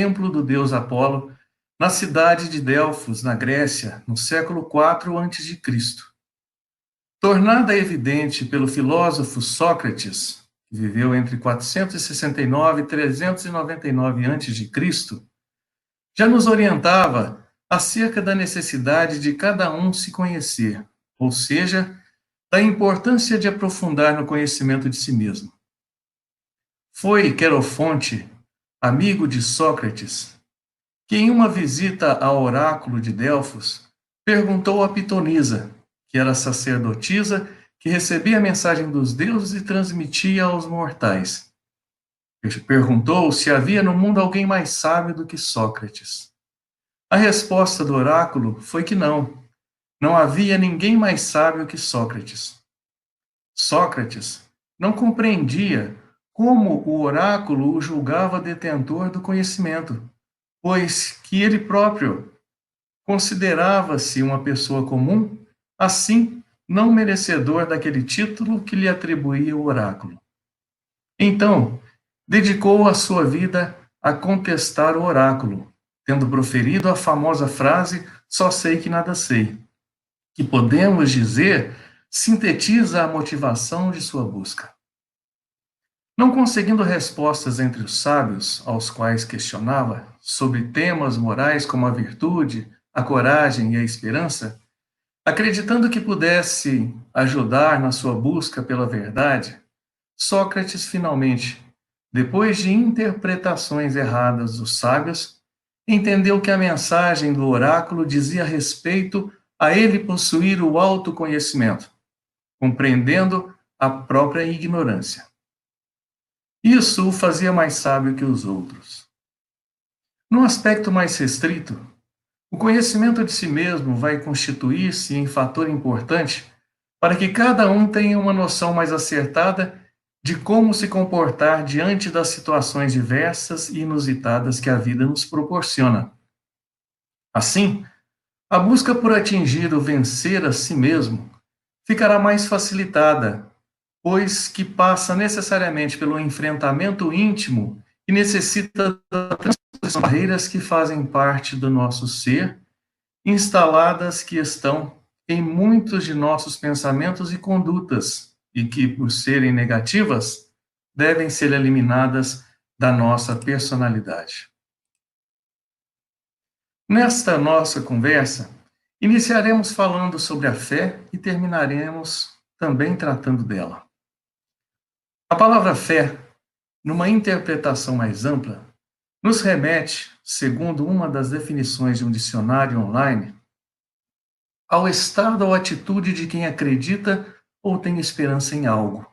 templo do deus Apolo, na cidade de Delfos, na Grécia, no século IV a.C. Tornada evidente pelo filósofo Sócrates, que viveu entre 469 e 399 a.C., já nos orientava acerca da necessidade de cada um se conhecer, ou seja, da importância de aprofundar no conhecimento de si mesmo. Foi Querofonte, amigo de Sócrates, que em uma visita ao oráculo de Delfos, perguntou a Pitonisa, que era sacerdotisa, que recebia a mensagem dos deuses e transmitia aos mortais. Perguntou se havia no mundo alguém mais sábio do que Sócrates. A resposta do oráculo foi que não havia ninguém mais sábio que Sócrates. Sócrates não compreendia como o oráculo o julgava detentor do conhecimento, pois que ele próprio considerava-se uma pessoa comum, assim não merecedor daquele título que lhe atribuía o oráculo. Então, dedicou a sua vida a contestar o oráculo, tendo proferido a famosa frase "só sei que nada sei", que podemos dizer sintetiza a motivação de sua busca. Não conseguindo respostas entre os sábios, aos quais questionava, sobre temas morais como a virtude, a coragem e a esperança, acreditando que pudesse ajudar na sua busca pela verdade, Sócrates finalmente, depois de interpretações erradas dos sábios, entendeu que a mensagem do oráculo dizia respeito a ele possuir o autoconhecimento, compreendendo a própria ignorância. Isso o fazia mais sábio que os outros. Num aspecto mais restrito, o conhecimento de si mesmo vai constituir-se em fator importante para que cada um tenha uma noção mais acertada de como se comportar diante das situações diversas e inusitadas que a vida nos proporciona. Assim, a busca por atingir o vencer a si mesmo ficará mais facilitada, pois que passa necessariamente pelo enfrentamento íntimo e necessita das barreiras que fazem parte do nosso ser, instaladas que estão em muitos de nossos pensamentos e condutas, e que, por serem negativas, devem ser eliminadas da nossa personalidade. Nesta nossa conversa, iniciaremos falando sobre a fé e terminaremos também tratando dela. A palavra fé, numa interpretação mais ampla, nos remete, segundo uma das definições de um dicionário online, ao estado ou atitude de quem acredita ou tem esperança em algo.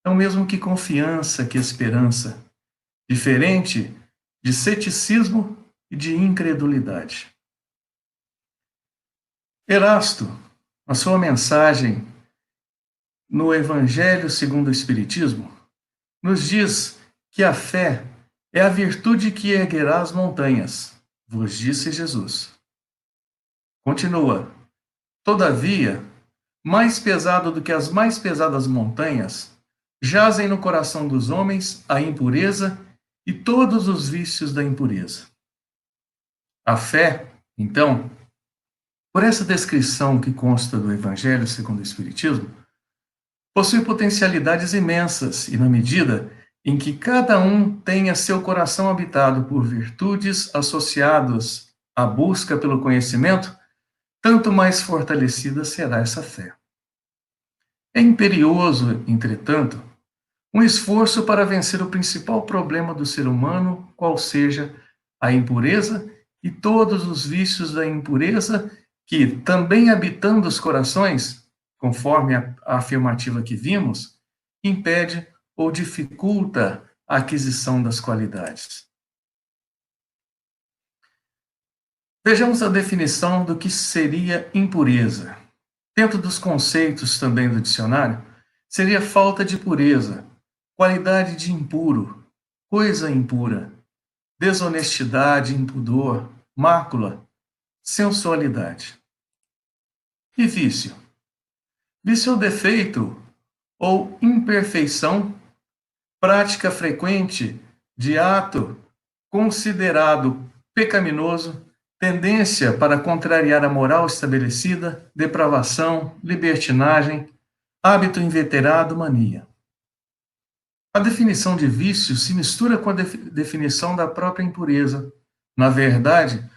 É o mesmo que confiança, que esperança, diferente de ceticismo e de incredulidade. Erasto, na sua mensagem no Evangelho segundo o Espiritismo, nos diz que a fé é a virtude que erguerá as montanhas, vos disse Jesus. Continua: todavia, mais pesado do que as mais pesadas montanhas, jazem no coração dos homens a impureza e todos os vícios da impureza. A fé, então, por essa descrição que consta do Evangelho segundo o Espiritismo, possui potencialidades imensas e, na medida em que cada um tenha seu coração habitado por virtudes associadas à busca pelo conhecimento, tanto mais fortalecida será essa fé. É imperioso, entretanto, um esforço para vencer o principal problema do ser humano, qual seja a impureza e todos os vícios da impureza que, também habitando os corações, conforme a afirmativa que vimos, impede ou dificulta a aquisição das qualidades. Vejamos a definição do que seria impureza. Dentro dos conceitos também do dicionário, seria falta de pureza, qualidade de impuro, coisa impura, desonestidade, impudor, mácula, sensualidade. E vício? Vício é o defeito ou imperfeição, prática frequente de ato considerado pecaminoso, tendência para contrariar a moral estabelecida, depravação, libertinagem, hábito inveterado, mania. A definição de vício se mistura com a definição da própria impureza. Na verdade,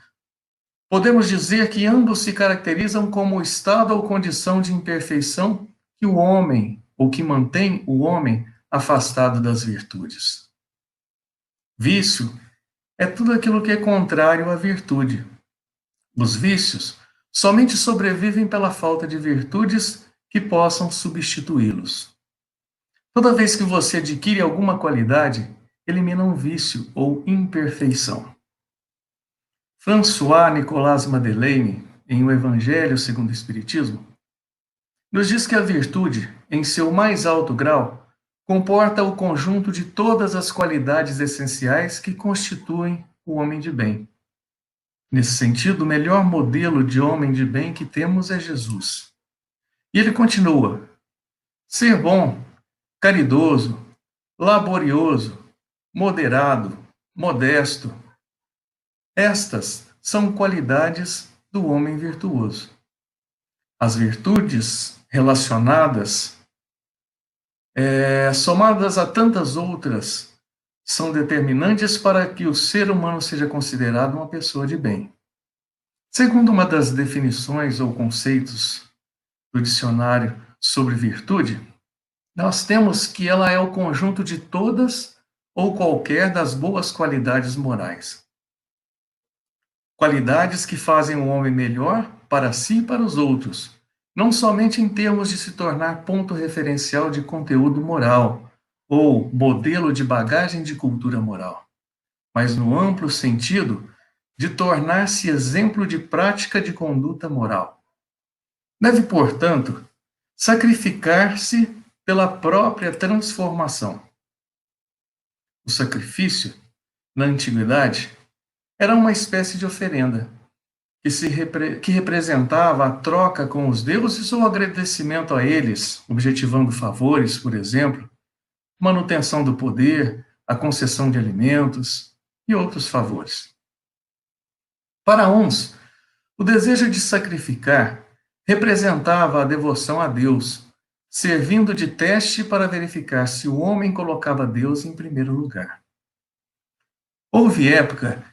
podemos dizer que ambos se caracterizam como o estado ou condição de imperfeição que o homem, ou que mantém o homem afastado das virtudes. Vício é tudo aquilo que é contrário à virtude. Os vícios somente sobrevivem pela falta de virtudes que possam substituí-los. Toda vez que você adquire alguma qualidade, elimina um vício ou imperfeição. François Nicolas Madeleine, em O Evangelho segundo o Espiritismo, nos diz que a virtude, em seu mais alto grau, comporta o conjunto de todas as qualidades essenciais que constituem o homem de bem. Nesse sentido, o melhor modelo de homem de bem que temos é Jesus. E ele continua: ser bom, caridoso, laborioso, moderado, modesto. Estas são qualidades do homem virtuoso. As virtudes relacionadas, somadas a tantas outras, são determinantes para que o ser humano seja considerado uma pessoa de bem. Segundo uma das definições ou conceitos do dicionário sobre virtude, nós temos que ela é o conjunto de todas ou qualquer das boas qualidades morais. Qualidades que fazem o homem melhor para si e para os outros, não somente em termos de se tornar ponto referencial de conteúdo moral ou modelo de bagagem de cultura moral, mas no amplo sentido de tornar-se exemplo de prática de conduta moral. Deve, portanto, sacrificar-se pela própria transformação. O sacrifício, na antiguidade, era uma espécie de oferenda, que representava a troca com os deuses ou agradecimento a eles, objetivando favores, por exemplo, manutenção do poder, a concessão de alimentos e outros favores. Para uns, o desejo de sacrificar representava a devoção a Deus, servindo de teste para verificar se o homem colocava Deus em primeiro lugar. Houve época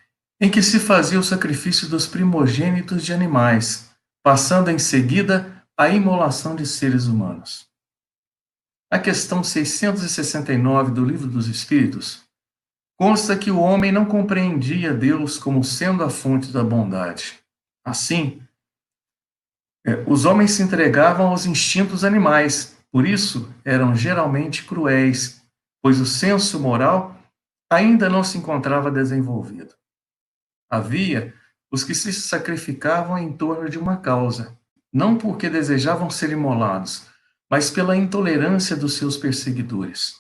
em que se fazia o sacrifício dos primogênitos de animais, passando em seguida a imolação de seres humanos. A questão 669 do Livro dos Espíritos consta que o homem não compreendia Deus como sendo a fonte da bondade. Assim, os homens se entregavam aos instintos animais, por isso eram geralmente cruéis, pois o senso moral ainda não se encontrava desenvolvido. Havia os que se sacrificavam em torno de uma causa, não porque desejavam ser imolados, mas pela intolerância dos seus perseguidores.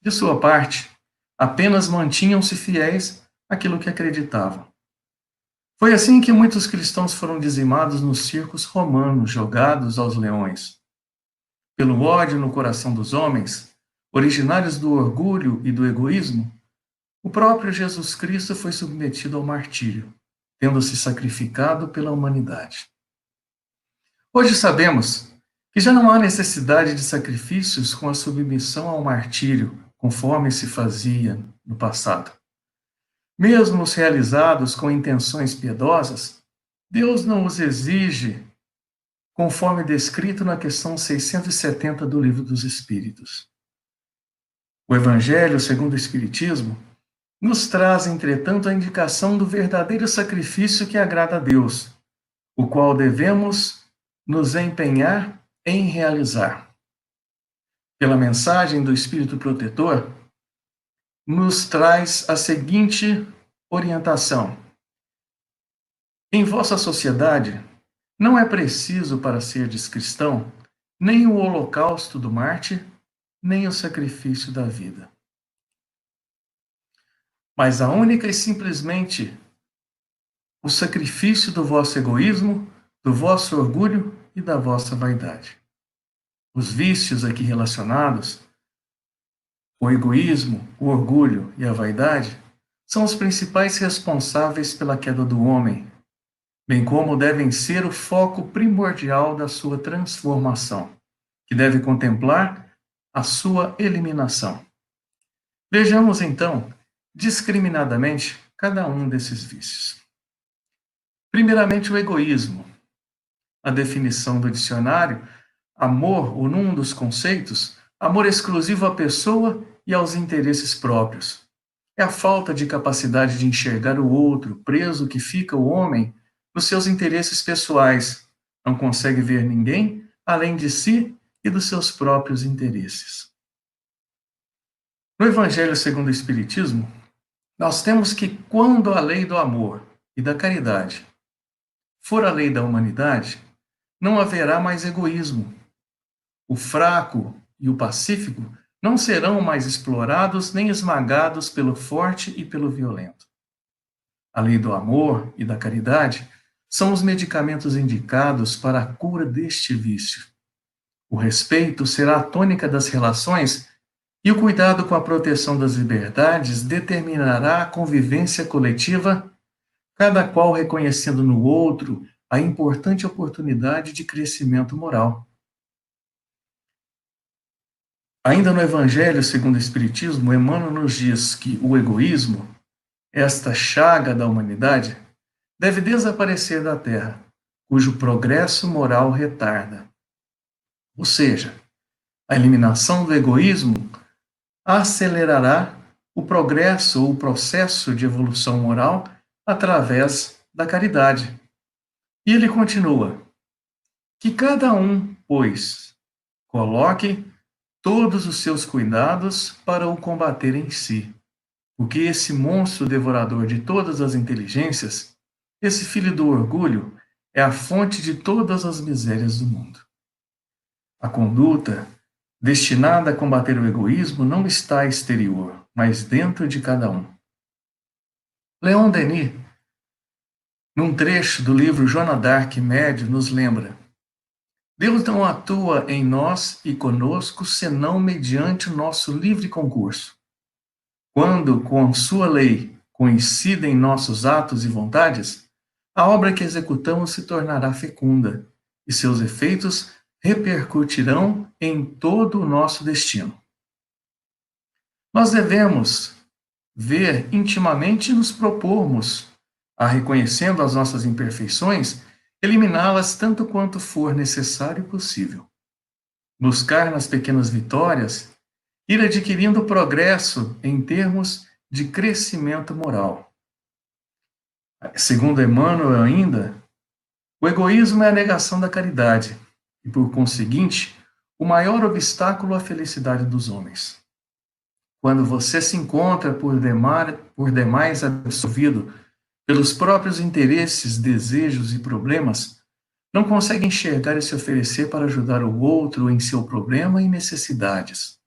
De sua parte, apenas mantinham-se fiéis àquilo que acreditavam. Foi assim que muitos cristãos foram dizimados nos circos romanos, jogados aos leões. Pelo ódio no coração dos homens, originários do orgulho e do egoísmo, o próprio Jesus Cristo foi submetido ao martírio, tendo se sacrificado pela humanidade. Hoje sabemos que já não há necessidade de sacrifícios com a submissão ao martírio, conforme se fazia no passado. Mesmo os realizados com intenções piedosas, Deus não os exige, conforme descrito na questão 670 do Livro dos Espíritos. O Evangelho, segundo o Espiritismo, nos traz, entretanto, a indicação do verdadeiro sacrifício que agrada a Deus, o qual devemos nos empenhar em realizar. Pela mensagem do Espírito Protetor, nos traz a seguinte orientação: em vossa sociedade, não é preciso para serdes cristão nem o holocausto do mártir, nem o sacrifício da vida, mas a única e simplesmente o sacrifício do vosso egoísmo, do vosso orgulho e da vossa vaidade. Os vícios aqui relacionados, o egoísmo, o orgulho e a vaidade, são os principais responsáveis pela queda do homem, bem como devem ser o foco primordial da sua transformação, que deve contemplar a sua eliminação. Vejamos, então, discriminadamente cada um desses vícios. Primeiramente, o egoísmo. A definição do dicionário: amor, ou num dos conceitos, amor exclusivo à pessoa e aos interesses próprios. É a falta de capacidade de enxergar o outro, preso que fica o homem nos seus interesses pessoais. Não consegue ver ninguém além de si e dos seus próprios interesses. No Evangelho segundo o Espiritismo, nós temos que, quando a lei do amor e da caridade for a lei da humanidade, não haverá mais egoísmo. O fraco e o pacífico não serão mais explorados nem esmagados pelo forte e pelo violento. A lei do amor e da caridade são os medicamentos indicados para a cura deste vício. O respeito será a tônica das relações e o cuidado com a proteção das liberdades determinará a convivência coletiva, cada qual reconhecendo no outro a importante oportunidade de crescimento moral. Ainda no Evangelho segundo o Espiritismo, Emmanuel nos diz que o egoísmo, esta chaga da humanidade, deve desaparecer da Terra, cujo progresso moral retarda. Ou seja, a eliminação do egoísmo acelerará o progresso ou o processo de evolução moral através da caridade. E ele continua: que cada um, pois, coloque todos os seus cuidados para o combater em si, porque esse monstro devorador de todas as inteligências, esse filho do orgulho, é a fonte de todas as misérias do mundo. A conduta destinada a combater o egoísmo não está exterior, mas dentro de cada um. Leon Denis, num trecho do livro Joana d'Arc Médio, nos lembra: Deus não atua em nós e conosco senão mediante o nosso livre concurso. Quando, com sua lei, coincidem nossos atos e vontades, a obra que executamos se tornará fecunda e seus efeitos repercutirão em todo o nosso destino. Nós devemos ver intimamente e nos propormos a, reconhecendo as nossas imperfeições, eliminá-las tanto quanto for necessário e possível. Buscar nas pequenas vitórias, ir adquirindo progresso em termos de crescimento moral. Segundo Emmanuel ainda, o egoísmo é a negação da caridade e, por conseguinte, o maior obstáculo à felicidade dos homens. Quando você se encontra por demais absorvido pelos próprios interesses, desejos e problemas, não consegue enxergar e se oferecer para ajudar o outro em seu problema e necessidades.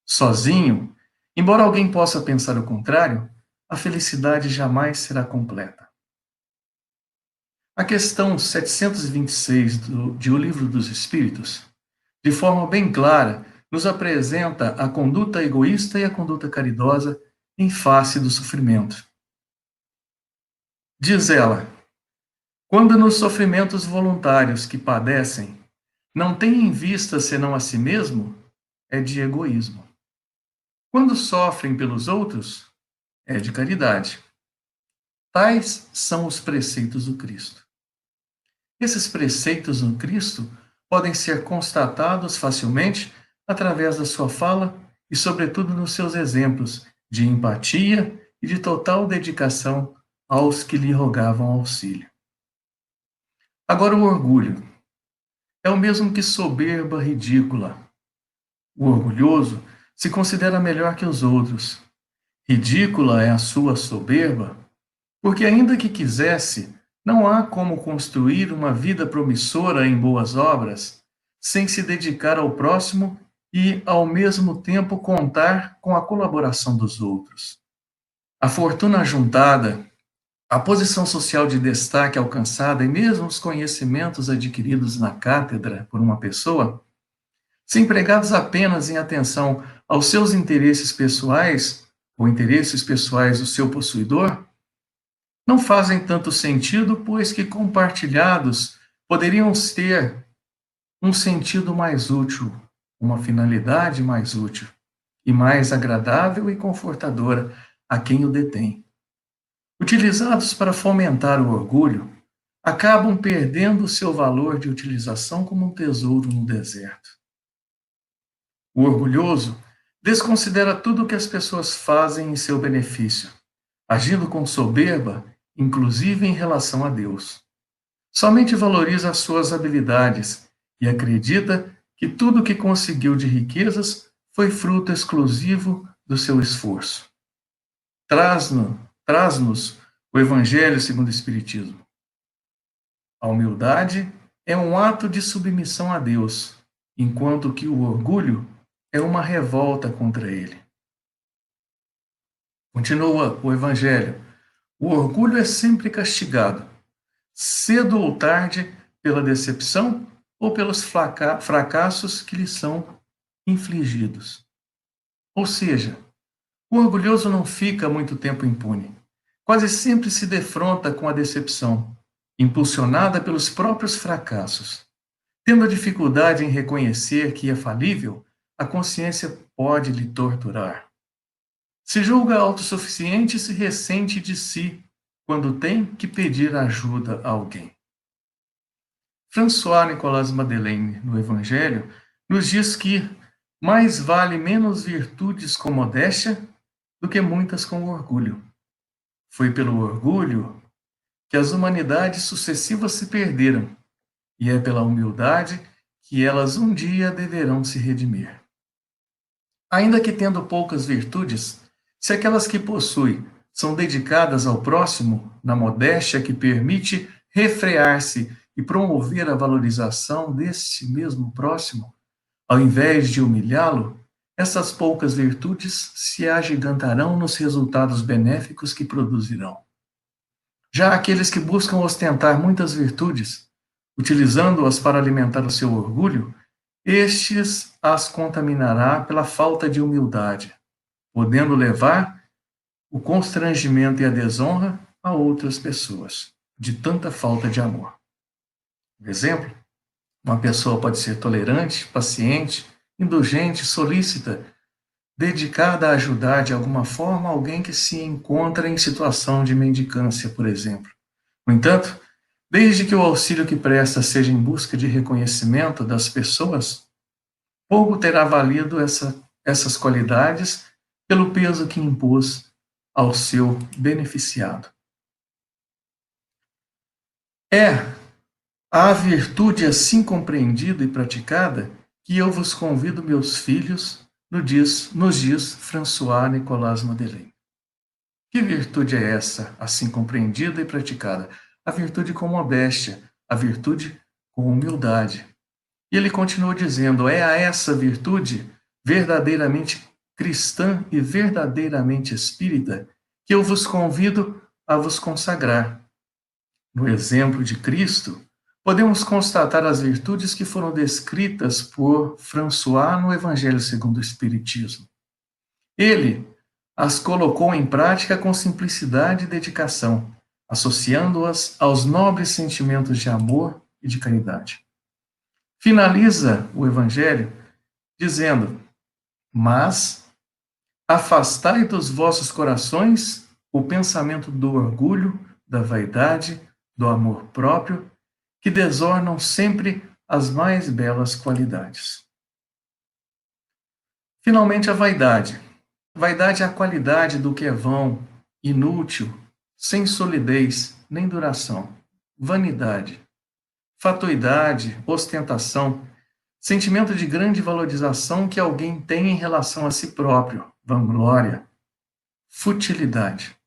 Sozinho, embora alguém possa pensar o contrário, a felicidade jamais será completa. A questão 726 de O Livro dos Espíritos, de forma bem clara, nos apresenta a conduta egoísta e a conduta caridosa em face do sofrimento. Diz ela: quando nos sofrimentos voluntários que padecem não têm em vista senão a si mesmo, é de egoísmo. Quando sofrem pelos outros, é de caridade. Tais são os preceitos do Cristo. Esses preceitos no Cristo podem ser constatados facilmente através da sua fala e, sobretudo, nos seus exemplos de empatia e de total dedicação aos que lhe rogavam auxílio. Agora, o orgulho é o mesmo que soberba ridícula. O orgulhoso se considera melhor que os outros. Ridícula é a sua soberba, porque, ainda que quisesse, não há como construir uma vida promissora em boas obras sem se dedicar ao próximo e, ao mesmo tempo, contar com a colaboração dos outros. A fortuna ajuntada, a posição social de destaque alcançada e mesmo os conhecimentos adquiridos na cátedra por uma pessoa, se empregados apenas em atenção aos seus interesses pessoais, ou interesses pessoais do seu possuidor, não fazem tanto sentido, pois que compartilhados poderiam ter um sentido mais útil, uma finalidade mais útil e mais agradável e confortadora a quem o detém. Utilizados para fomentar o orgulho, acabam perdendo seu valor de utilização como um tesouro no deserto. O orgulhoso desconsidera tudo o que as pessoas fazem em seu benefício, agindo com soberba, inclusive em relação a Deus. Somente valoriza as suas habilidades e acredita que tudo o que conseguiu de riquezas foi fruto exclusivo do seu esforço. Traz-nos o Evangelho segundo o Espiritismo. A humildade é um ato de submissão a Deus, enquanto que o orgulho é uma revolta contra ele. Continua o Evangelho. O orgulho é sempre castigado, cedo ou tarde, pela decepção ou pelos fracassos que lhe são infligidos. Ou seja, o orgulhoso não fica muito tempo impune. Quase sempre se defronta com a decepção, impulsionada pelos próprios fracassos. Tendo a dificuldade em reconhecer que é falível, a consciência pode lhe torturar. Se julga autossuficiente e se ressente de si quando tem que pedir ajuda a alguém. François Nicolas Madeleine, no Evangelho, nos diz que mais vale menos virtudes com modéstia do que muitas com orgulho. Foi pelo orgulho que as humanidades sucessivas se perderam, e é pela humildade que elas um dia deverão se redimir. Ainda que tendo poucas virtudes, se aquelas que possui são dedicadas ao próximo, na modéstia que permite refrear-se e promover a valorização deste mesmo próximo, ao invés de humilhá-lo, essas poucas virtudes se agigantarão nos resultados benéficos que produzirão. Já aqueles que buscam ostentar muitas virtudes, utilizando-as para alimentar o seu orgulho, estes as contaminará pela falta de humildade, podendo levar o constrangimento e a desonra a outras pessoas, de tanta falta de amor. Por exemplo, uma pessoa pode ser tolerante, paciente, indulgente, solícita, dedicada a ajudar de alguma forma alguém que se encontra em situação de mendicância, por exemplo. No entanto, desde que o auxílio que presta seja em busca de reconhecimento das pessoas, pouco terá valido essas qualidades pelo peso que impôs ao seu beneficiado. É a virtude assim compreendida e praticada que eu vos convido, meus filhos, nos diz François Nicolas Madeleine. Que virtude é essa, assim compreendida e praticada? A virtude com modéstia, a virtude com humildade. E ele continua dizendo, é a essa virtude verdadeiramente cristã e verdadeiramente espírita que eu vos convido a vos consagrar. No exemplo de Cristo, podemos constatar as virtudes que foram descritas por François no Evangelho segundo o Espiritismo. Ele as colocou em prática com simplicidade e dedicação, associando-as aos nobres sentimentos de amor e de caridade. Finaliza o Evangelho dizendo, mas afastai dos vossos corações o pensamento do orgulho, da vaidade, do amor próprio, que desornam sempre as mais belas qualidades. Finalmente, a vaidade. Vaidade é a qualidade do que é vão, inútil, sem solidez nem duração. Vanidade. Fatuidade, ostentação, sentimento de grande valorização que alguém tem em relação a si próprio, vanglória. Futilidade.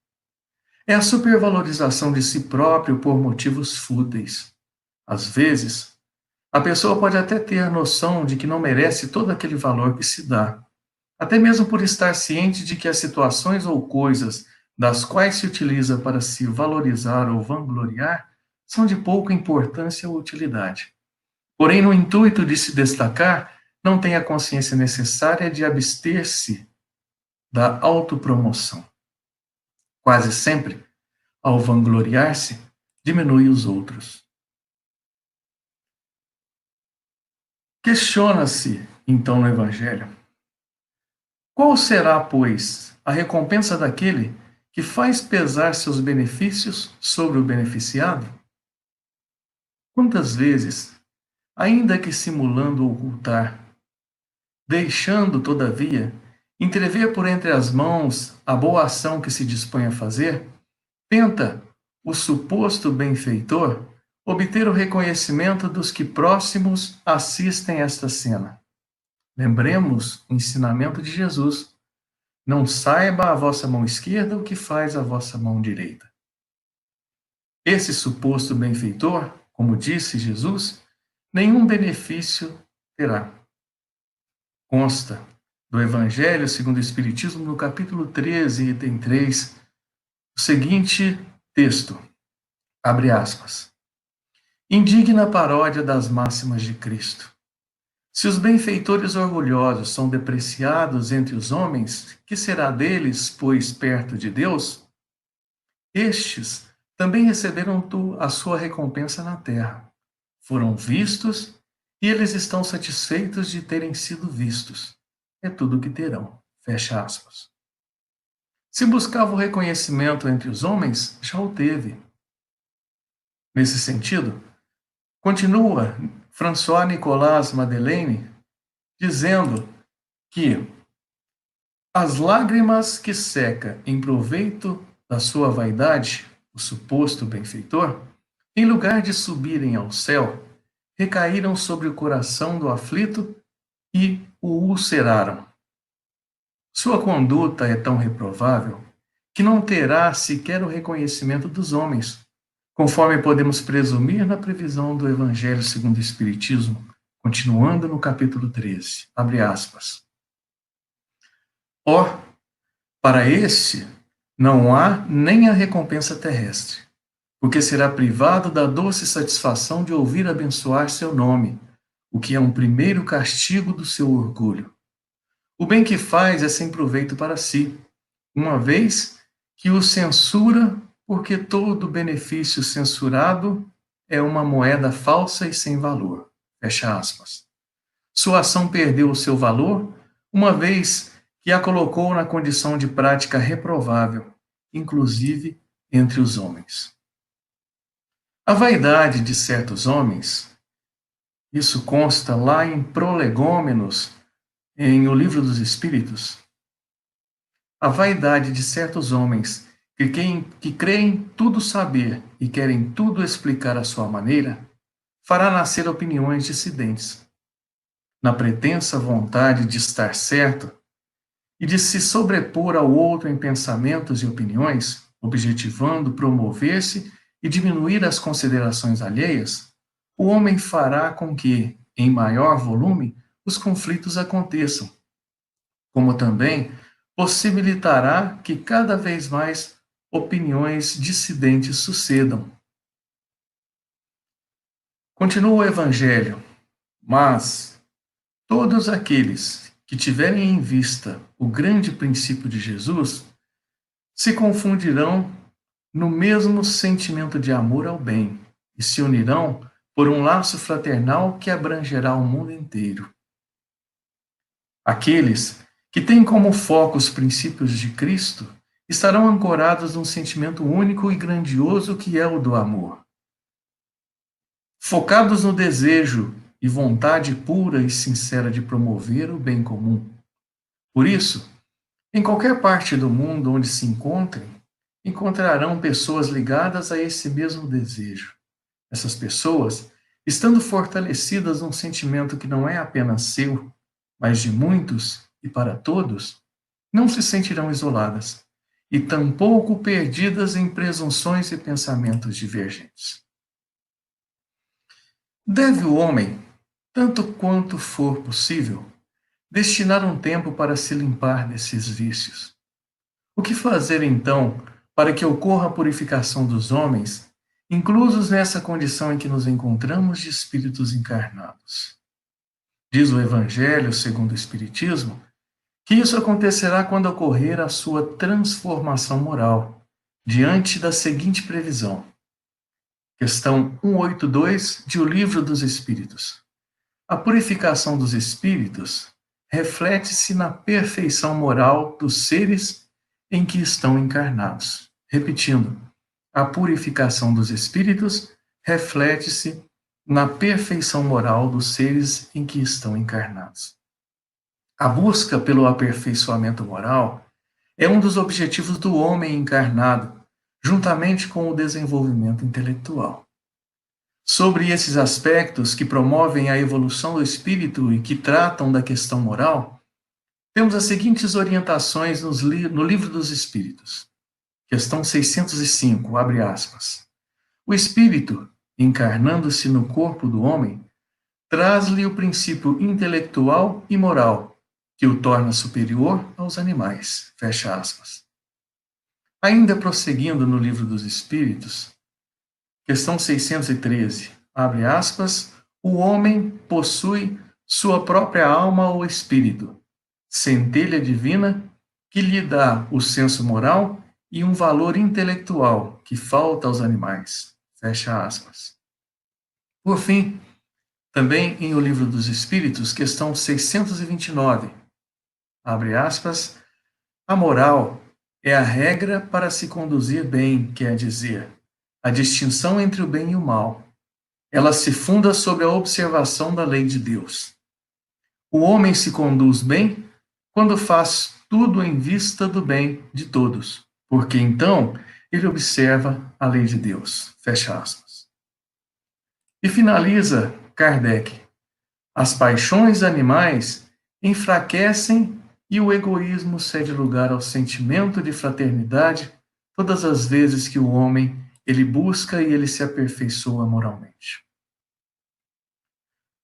É a supervalorização de si próprio por motivos fúteis. Às vezes, a pessoa pode até ter noção de que não merece todo aquele valor que se dá, até mesmo por estar ciente de que as situações ou coisas das quais se utiliza para se valorizar ou vangloriar são de pouca importância ou utilidade. Porém, no intuito de se destacar, não tem a consciência necessária de abster-se da autopromoção. Quase sempre, ao vangloriar-se, diminui os outros. Questiona-se, então, no Evangelho: qual será, pois, a recompensa daquele que faz pesar seus benefícios sobre o beneficiado? Quantas vezes, ainda que simulando ocultar, deixando, todavia, entrever por entre as mãos a boa ação que se dispõe a fazer, tenta o suposto benfeitor obter o reconhecimento dos que próximos assistem a esta cena. Lembremos o ensinamento de Jesus: não saiba a vossa mão esquerda o que faz a vossa mão direita. Esse suposto benfeitor, como disse Jesus, nenhum benefício terá. Consta do Evangelho segundo o Espiritismo, no capítulo 13, item 3, o seguinte texto, abre aspas: indigna paródia das máximas de Cristo. Se os benfeitores orgulhosos são depreciados entre os homens, que será deles, pois, perto de Deus? Estes também receberam a sua recompensa na terra. Foram vistos e eles estão satisfeitos de terem sido vistos. É tudo o que terão. Fecha aspas. Se buscava o reconhecimento entre os homens, já o teve. Nesse sentido, continua François Nicolas Madeleine dizendo que as lágrimas que seca em proveito da sua vaidade, o suposto benfeitor, em lugar de subirem ao céu, recaíram sobre o coração do aflito e o ulceraram. Sua conduta é tão reprovável que não terá sequer o reconhecimento dos homens, conforme podemos presumir na previsão do Evangelho segundo o Espiritismo, continuando no capítulo 13. Abre aspas. Ó, para este não há nem a recompensa terrestre, porque será privado da doce satisfação de ouvir abençoar seu nome, o que é um primeiro castigo do seu orgulho. O bem que faz é sem proveito para si, uma vez que o censura, porque todo benefício censurado é uma moeda falsa e sem valor. Fecha aspas. Sua ação perdeu o seu valor, uma vez que a colocou na condição de prática reprovável, inclusive entre os homens. A vaidade de certos homens, isso consta lá em Prolegômenos, em O Livro dos Espíritos. A vaidade de certos homens que creem tudo saber e querem tudo explicar à sua maneira, fará nascer opiniões dissidentes. Na pretensa vontade de estar certo e de se sobrepor ao outro em pensamentos e opiniões, objetivando promover-se e diminuir as considerações alheias, o homem fará com que, em maior volume, os conflitos aconteçam, como também possibilitará que cada vez mais opiniões dissidentes sucedam. Continua o Evangelho, mas todos aqueles que tiverem em vista o grande princípio de Jesus se confundirão no mesmo sentimento de amor ao bem e se unirão por um laço fraternal que abrangerá o mundo inteiro. Aqueles que têm como foco os princípios de Cristo estarão ancorados num sentimento único e grandioso que é o do amor. Focados no desejo e vontade pura e sincera de promover o bem comum. Por isso, em qualquer parte do mundo onde se encontrem, encontrarão pessoas ligadas a esse mesmo desejo. Essas pessoas, estando fortalecidas num sentimento que não é apenas seu, mas de muitos e para todos, não se sentirão isoladas e tampouco perdidas em presunções e pensamentos divergentes. Deve o homem, tanto quanto for possível, destinar um tempo para se limpar desses vícios. O que fazer, então, para que ocorra a purificação dos homens, inclusos nessa condição em que nos encontramos de espíritos encarnados? Diz o Evangelho segundo o Espiritismo Que isso acontecerá quando ocorrer a sua transformação moral, diante da seguinte previsão. Questão 182 de O Livro dos Espíritos. A purificação dos espíritos reflete-se na perfeição moral dos seres em que estão encarnados. Repetindo, a purificação dos espíritos reflete-se na perfeição moral dos seres em que estão encarnados. A busca pelo aperfeiçoamento moral é um dos objetivos do homem encarnado, juntamente com o desenvolvimento intelectual. Sobre esses aspectos que promovem a evolução do espírito e que tratam da questão moral, temos as seguintes orientações no Livro dos Espíritos. Questão 605, abre aspas. O espírito, encarnando-se no corpo do homem, traz-lhe o princípio intelectual e moral, que o torna superior aos animais. Fecha aspas. Ainda prosseguindo no Livro dos Espíritos, questão 613, abre aspas, o homem possui sua própria alma ou espírito, centelha divina que lhe dá o senso moral e um valor intelectual que falta aos animais. Fecha aspas. Por fim, também em O Livro dos Espíritos, questão 629, abre aspas, a moral é a regra para se conduzir bem, quer dizer, a distinção entre o bem e o mal. Ela se funda sobre a observação da lei de Deus. O homem se conduz bem quando faz tudo em vista do bem de todos, porque então ele observa a lei de Deus. Fecha aspas. E finaliza Kardec. As paixões animais enfraquecem e o egoísmo cede lugar ao sentimento de fraternidade todas as vezes que o homem ele busca e ele se aperfeiçoa moralmente.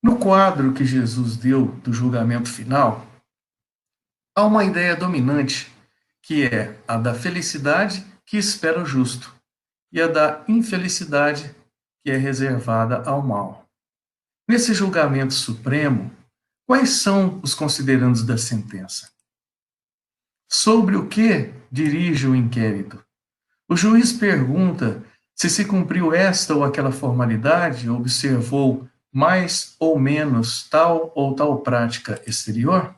No quadro que Jesus deu do julgamento final, há uma ideia dominante, que é a da felicidade que espera o justo e a da infelicidade que é reservada ao mal. Nesse julgamento supremo, quais são os considerandos da sentença? Sobre o que dirige o inquérito? O juiz pergunta se cumpriu esta ou aquela formalidade, observou mais ou menos tal ou tal prática exterior?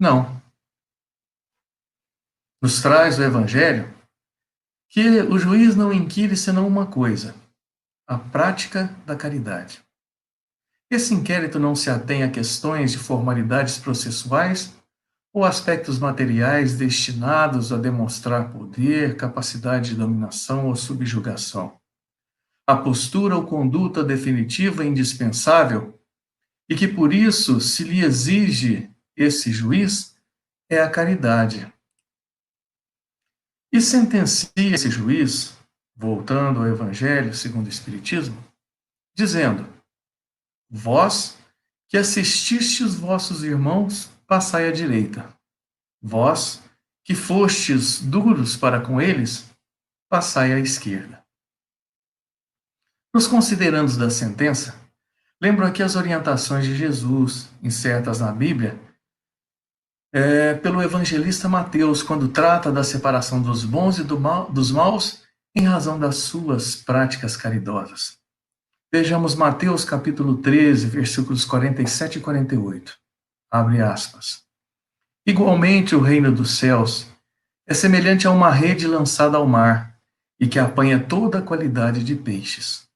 Não. Nos traz o Evangelho que o juiz não inquire senão uma coisa, a prática da caridade. Esse inquérito não se atém a questões de formalidades processuais ou aspectos materiais destinados a demonstrar poder, capacidade de dominação ou subjugação. A postura ou conduta definitiva e indispensável, e que por isso se lhe exige esse juiz, é a caridade. E sentencia esse juiz, voltando ao Evangelho segundo o Espiritismo, dizendo: vós que assististes vossos irmãos, passai à direita. Vós que fostes duros para com eles, passai à esquerda. Nos considerandos da sentença, lembro aqui as orientações de Jesus, insertas na Bíblia, pelo evangelista Mateus, quando trata da separação dos bons e dos maus em razão das suas práticas caridosas. Vejamos Mateus capítulo 13, versículos 47 e 48. Abre aspas. Igualmente o reino dos céus é semelhante a uma rede lançada ao mar e que apanha toda a qualidade de peixes.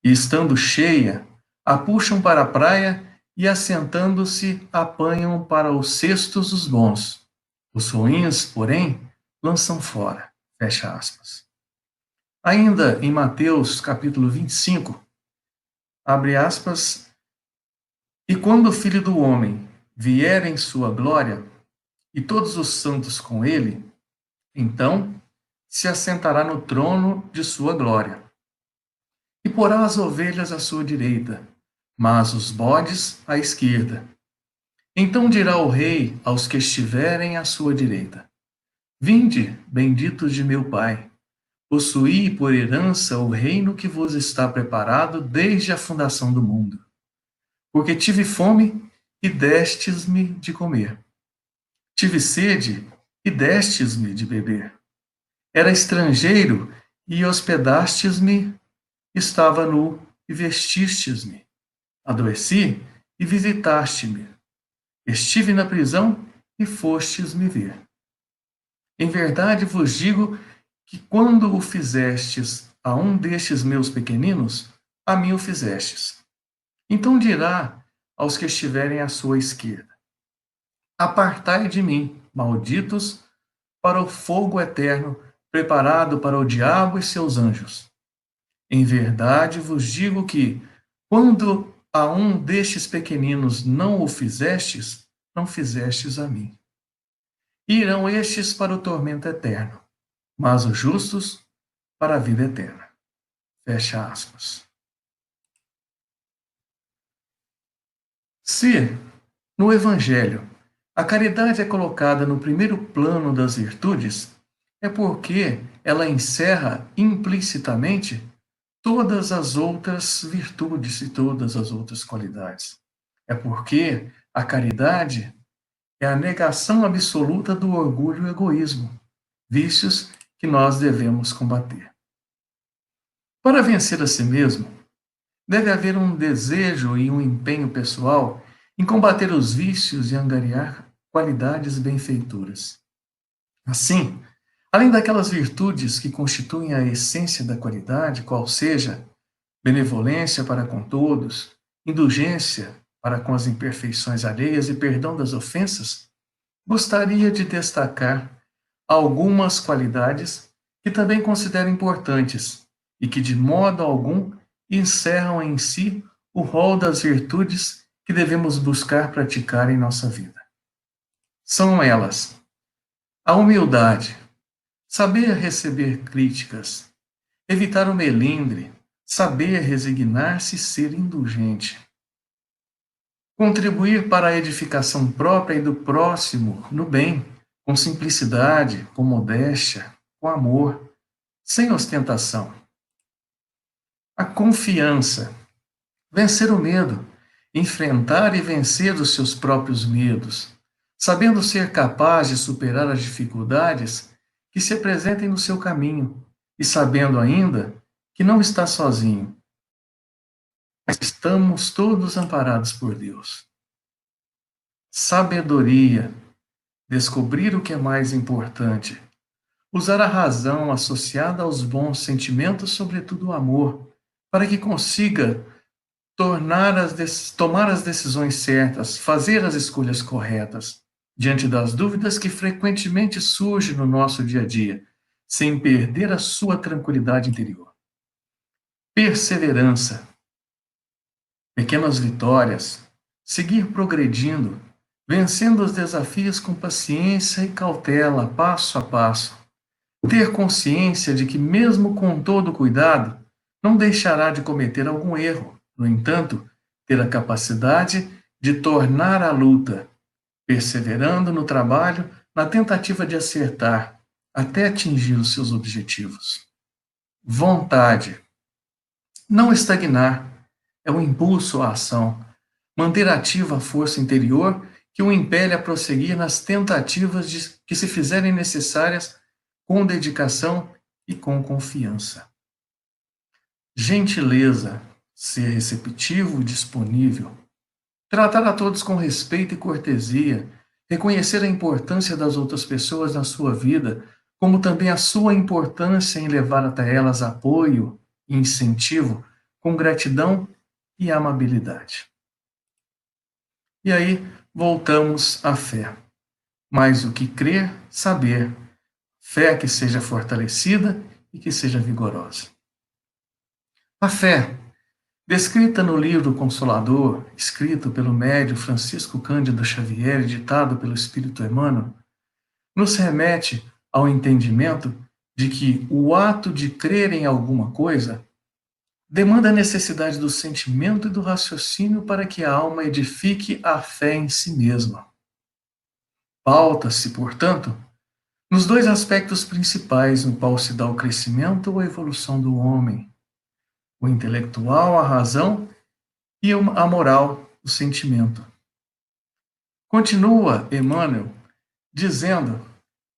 E estando cheia, a puxam para a praia e, assentando-se, apanham para os cestos os bons. Os ruins, porém, lançam fora. Fecha aspas. Ainda em Mateus capítulo 25, abre aspas, e quando o Filho do Homem vier em sua glória, e todos os santos com ele, então se assentará no trono de sua glória. E porá as ovelhas à sua direita, mas os bodes à esquerda. Então dirá o rei aos que estiverem à sua direita: vinde, benditos de meu Pai, possuí por herança o reino que vos está preparado desde a fundação do mundo. Porque tive fome e destes-me de comer. Tive sede e destes-me de beber. Era estrangeiro e hospedastes-me. Estava nu e vestistes-me. Adoeci e visitaste-me. Estive na prisão e fostes me ver. Em verdade vos digo que quando o fizestes a um destes meus pequeninos, a mim o fizestes. Então dirá aos que estiverem à sua esquerda: Apartai de mim, malditos, para o fogo eterno, preparado para o diabo e seus anjos. Em verdade vos digo que, quando a um destes pequeninos não o fizestes, não fizestes a mim. Irão estes para o tormento eterno, mas os justos para a vida eterna. Fecha aspas. Se, no Evangelho, a caridade é colocada no primeiro plano das virtudes, é porque ela encerra implicitamente todas as outras virtudes e todas as outras qualidades. É porque a caridade é a negação absoluta do orgulho e egoísmo, vícios que nós devemos combater. Para vencer a si mesmo, deve haver um desejo e um empenho pessoal em combater os vícios e angariar qualidades benfeitoras. Assim, além daquelas virtudes que constituem a essência da qualidade, qual seja benevolência para com todos, indulgência para com as imperfeições alheias e perdão das ofensas, gostaria de destacar algumas qualidades que também considero importantes e que, de modo algum, encerram em si o rol das virtudes que devemos buscar praticar em nossa vida. São elas: a humildade, saber receber críticas, evitar o melindre, saber resignar-se e ser indulgente, contribuir para a edificação própria e do próximo no bem, com simplicidade, com modéstia, com amor, sem ostentação. A confiança, vencer o medo, enfrentar e vencer os seus próprios medos, sabendo ser capaz de superar as dificuldades que se apresentem no seu caminho e sabendo ainda que não está sozinho, mas estamos todos amparados por Deus. Sabedoria, descobrir o que é mais importante, usar a razão associada aos bons sentimentos, sobretudo o amor, para que consiga tomar as decisões certas, fazer as escolhas corretas, diante das dúvidas que frequentemente surgem no nosso dia a dia, sem perder a sua tranquilidade interior. Perseverança, pequenas vitórias, seguir progredindo, vencendo os desafios com paciência e cautela, passo a passo. Ter consciência de que, mesmo com todo cuidado, não deixará de cometer algum erro. No entanto, ter a capacidade de tornar a luta, perseverando no trabalho, na tentativa de acertar, até atingir os seus objetivos. Vontade. Não estagnar. É o impulso à ação. Manter ativa a força interior que o impele a prosseguir nas tentativas que se fizerem necessárias com dedicação e com confiança. Gentileza, ser receptivo e disponível. Tratar a todos com respeito e cortesia, reconhecer a importância das outras pessoas na sua vida, como também a sua importância em levar até elas apoio e incentivo, com gratidão e amabilidade. E aí, voltamos à fé. Mais do que crer, saber. Fé que seja fortalecida e que seja vigorosa. A fé, descrita no livro Consolador, escrito pelo médium Francisco Cândido Xavier e ditado pelo Espírito Emmanuel, nos remete ao entendimento de que o ato de crer em alguma coisa demanda a necessidade do sentimento e do raciocínio para que a alma edifique a fé em si mesma. Pauta-se, portanto, nos dois aspectos principais no qual se dá o crescimento ou a evolução do homem: o intelectual, a razão, e a moral, o sentimento. Continua Emmanuel dizendo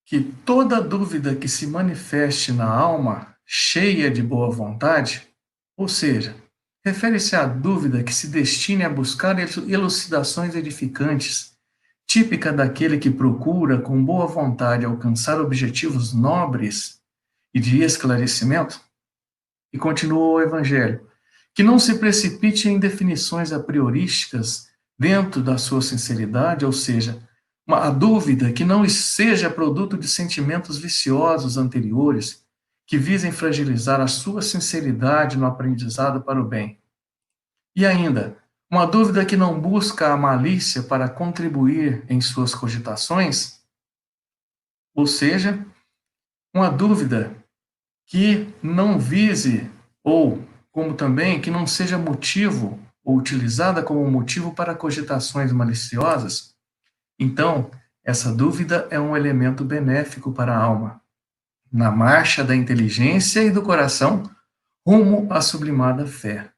que toda dúvida que se manifeste na alma cheia de boa vontade, ou seja, refere-se à dúvida que se destine a buscar elucidações edificantes, típica daquele que procura com boa vontade alcançar objetivos nobres e de esclarecimento. E continua o Evangelho, que não se precipite em definições a priorísticas dentro da sua sinceridade, ou seja, a dúvida que não seja produto de sentimentos viciosos anteriores que visem fragilizar a sua sinceridade no aprendizado para o bem. E ainda, uma dúvida que não busca a malícia para contribuir em suas cogitações, ou seja, uma dúvida que não vise, ou como também que não seja motivo ou utilizada como motivo para cogitações maliciosas, então essa dúvida é um elemento benéfico para a alma, na marcha da inteligência e do coração rumo à sublimada fé.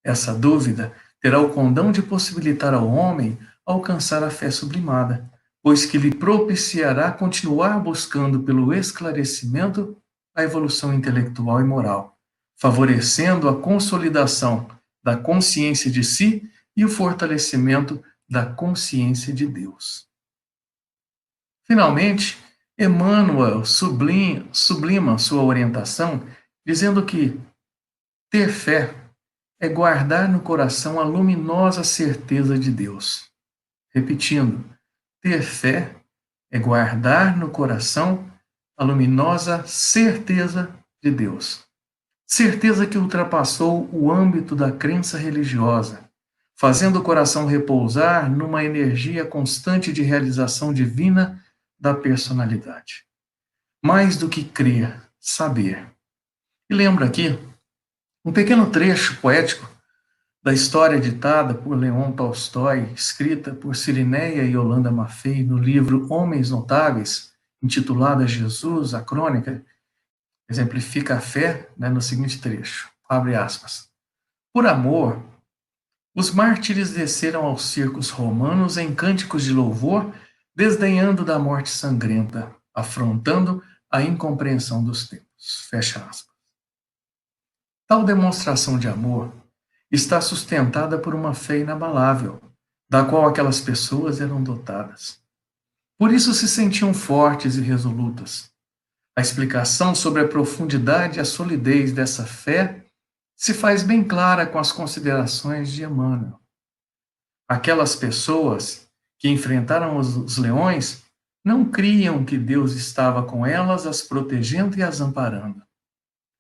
Essa dúvida terá o condão de possibilitar ao homem alcançar a fé sublimada, pois que lhe propiciará continuar buscando pelo esclarecimento a evolução intelectual e moral, favorecendo a consolidação da consciência de si e o fortalecimento da consciência de Deus. Finalmente, Emmanuel sublima sua orientação, dizendo que ter fé é guardar no coração a luminosa certeza de Deus. Repetindo, ter fé é guardar no coração a luminosa certeza de Deus. Certeza que ultrapassou o âmbito da crença religiosa, fazendo o coração repousar numa energia constante de realização divina da personalidade. Mais do que crer, saber. E lembra aqui um pequeno trecho poético da história ditada por Leon Tolstói, escrita por Cirineia e Yolanda Maffei no livro Homens Notáveis, intitulada Jesus, a Crônica, exemplifica a fé, no seguinte trecho, abre aspas. Por amor, os mártires desceram aos circos romanos em cânticos de louvor, desdenhando da morte sangrenta, afrontando a incompreensão dos tempos. Fecha aspas. Tal demonstração de amor está sustentada por uma fé inabalável, da qual aquelas pessoas eram dotadas. Por isso se sentiam fortes e resolutas. A explicação sobre a profundidade e a solidez dessa fé se faz bem clara com as considerações de Emmanuel. Aquelas pessoas que enfrentaram os leões não criam que Deus estava com elas, as protegendo e as amparando.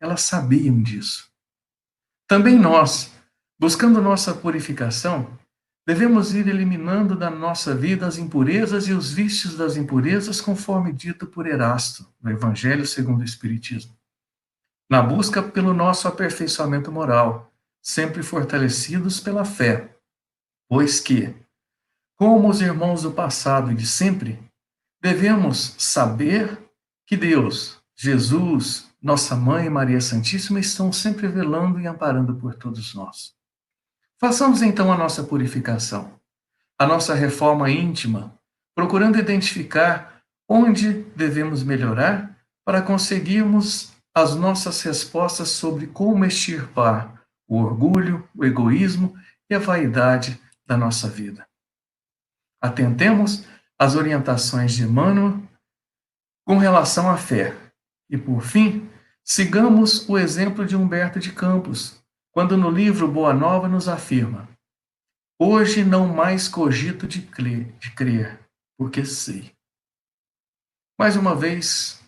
Elas sabiam disso. Também nós, buscando nossa purificação, devemos ir eliminando da nossa vida as impurezas e os vícios das impurezas, conforme dito por Erasto, no Evangelho segundo o Espiritismo, na busca pelo nosso aperfeiçoamento moral, sempre fortalecidos pela fé, pois que, como os irmãos do passado e de sempre, devemos saber que Deus, Jesus, nossa Mãe Maria Santíssima estão sempre velando e amparando por todos nós. Façamos então a nossa purificação, a nossa reforma íntima, procurando identificar onde devemos melhorar para conseguirmos as nossas respostas sobre como extirpar o orgulho, o egoísmo e a vaidade da nossa vida. Atentemos às orientações de Emmanuel com relação à fé e, por fim, sigamos o exemplo de Humberto de Campos, quando no livro Boa Nova nos afirma: hoje não mais cogito de crer, porque sei. Mais uma vez,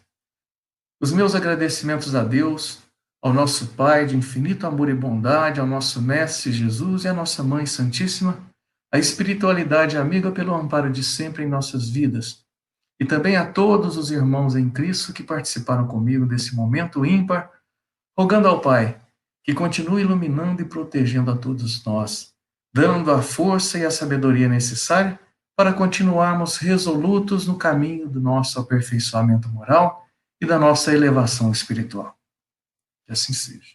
os meus agradecimentos a Deus, ao nosso Pai de infinito amor e bondade, ao nosso Mestre Jesus e à nossa Mãe Santíssima, a espiritualidade amiga pelo amparo de sempre em nossas vidas, e também a todos os irmãos em Cristo que participaram comigo desse momento ímpar, rogando ao Pai que continue iluminando e protegendo a todos nós, dando a força e a sabedoria necessária para continuarmos resolutos no caminho do nosso aperfeiçoamento moral e da nossa elevação espiritual. Que assim seja.